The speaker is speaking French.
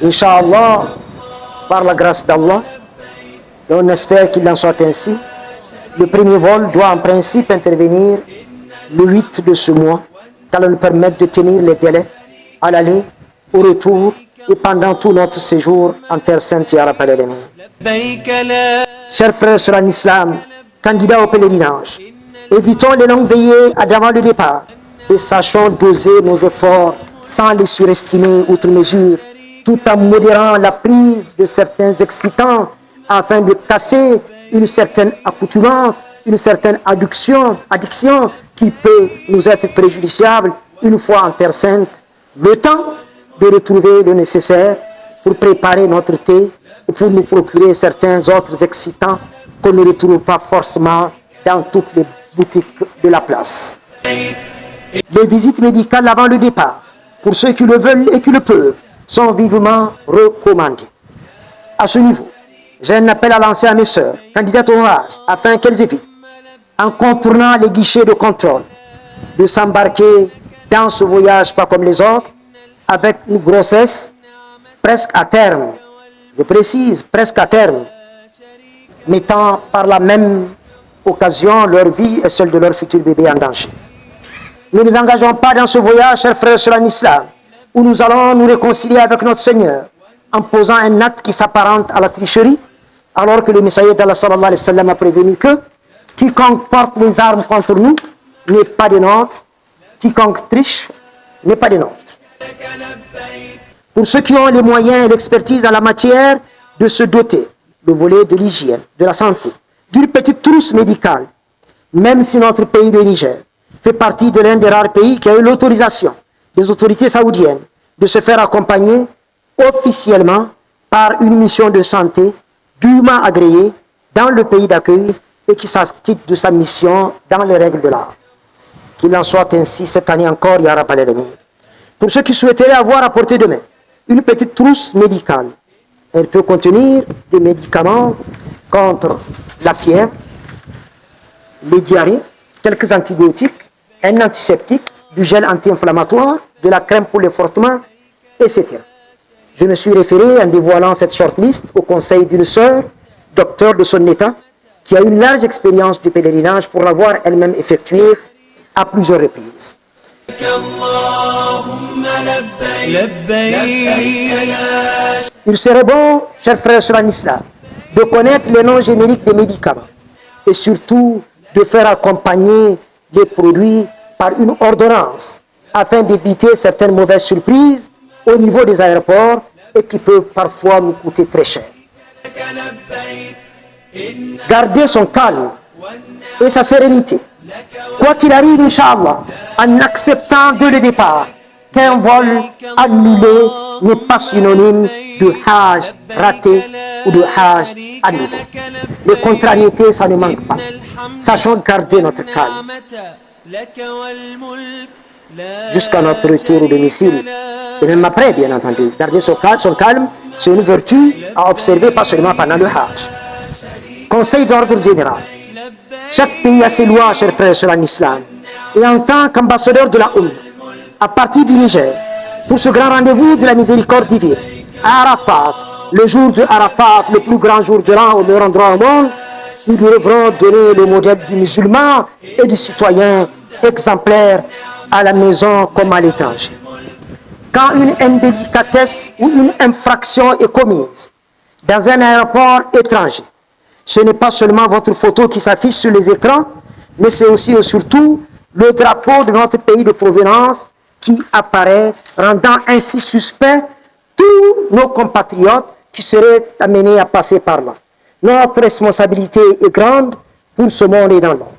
Inch'Allah, par la grâce d'Allah, et on espère qu'il en soit ainsi, le premier vol doit en principe intervenir le 8 de ce mois, car nous permettre de tenir les délais à l'aller, au retour et pendant tout notre séjour en Terre Sainte et à la Palais. Chers frères sur l'islam, candidats au pèlerinage, évitons les longues veillées avant le départ et sachons doser nos efforts sans les surestimer outre mesure, tout en modérant la prise de certains excitants afin de casser une certaine accoutumance, une certaine addiction qui peut nous être préjudiciable une fois en Terre Sainte. Le temps de retrouver le nécessaire pour préparer notre thé ou pour nous procurer certains autres excitants qu'on ne retrouve pas forcément dans toutes les boutiques de la place. Les visites médicales avant le départ, pour ceux qui le veulent et qui le peuvent, sont vivement recommandées. À ce niveau, j'ai un appel à lancer à mes sœurs, candidates au Hajj, afin qu'elles évitent, en contournant les guichets de contrôle, de s'embarquer dans ce voyage pas comme les autres, avec une grossesse presque à terme, je précise, presque à terme, mettant par la même occasion leur vie et celle de leur futur bébé en danger. Ne nous engageons pas dans ce voyage, chers frères sur l'islam, où nous allons nous réconcilier avec notre Seigneur, en posant un acte qui s'apparente à la tricherie, alors que le Messager d'Allah sallallahu alayhi wa sallam a prévenu que quiconque porte les armes contre nous n'est pas des nôtres, quiconque triche n'est pas des nôtres. Pour ceux qui ont les moyens et l'expertise en la matière de se doter, le volet de l'hygiène, de la santé, d'une petite trousse médicale, même si notre pays, le Niger, fait partie de l'un des rares pays qui a eu l'autorisation des autorités saoudiennes de se faire accompagner officiellement par une mission de santé dûment agréée dans le pays d'accueil et qui s'acquitte de sa mission dans les règles de l'art. Qu'il en soit ainsi cette année encore, Ya Rabbal Alamin. Pour ceux qui souhaiteraient avoir à portée de main une petite trousse médicale, elle peut contenir des médicaments contre la fièvre, les diarrhées, quelques antibiotiques, un antiseptique, du gel anti-inflammatoire, de la crème pour l'effrotement, etc. Je me suis référé en dévoilant cette shortlist au conseil d'une sœur, docteur de son état, qui a une large expérience du pèlerinage pour l'avoir elle-même effectué à plusieurs reprises. Il serait bon, chers frères sur l'islam, de connaître les noms génériques des médicaments et surtout de faire accompagner les produits par une ordonnance afin d'éviter certaines mauvaises surprises au niveau des aéroports et qui peuvent parfois nous coûter très cher. Garder son calme et sa sérénité, quoi qu'il arrive, Inch'Allah, en acceptant dès le départ qu'un vol annulé n'est pas synonyme de Hajj raté ou de Hajj annulé. Les contrariétés, ça ne manque pas. Sachons garder notre calme jusqu'à notre retour au domicile. Et même après, bien entendu. Garder son calme, c'est une vertu à observer, pas seulement pendant le Hajj. Conseil d'ordre général. Chaque pays a ses lois, chers frères sur l'islam. Et en tant qu'ambassadeur de la ONU, à partir du Niger, pour ce grand rendez-vous de la miséricorde divine, à Arafat, le jour de Arafat, le plus grand jour de l'an au meilleur endroit au monde, nous devrons donner le modèle du musulman et du citoyen exemplaire à la maison comme à l'étranger. Quand une indélicatesse ou une infraction est commise dans un aéroport étranger, ce n'est pas seulement votre photo qui s'affiche sur les écrans, mais c'est aussi et surtout le drapeau de notre pays de provenance qui apparaît, rendant ainsi suspect tous nos compatriotes qui seraient amenés à passer par là. Notre responsabilité est grande pour ce monde et dans l'autre.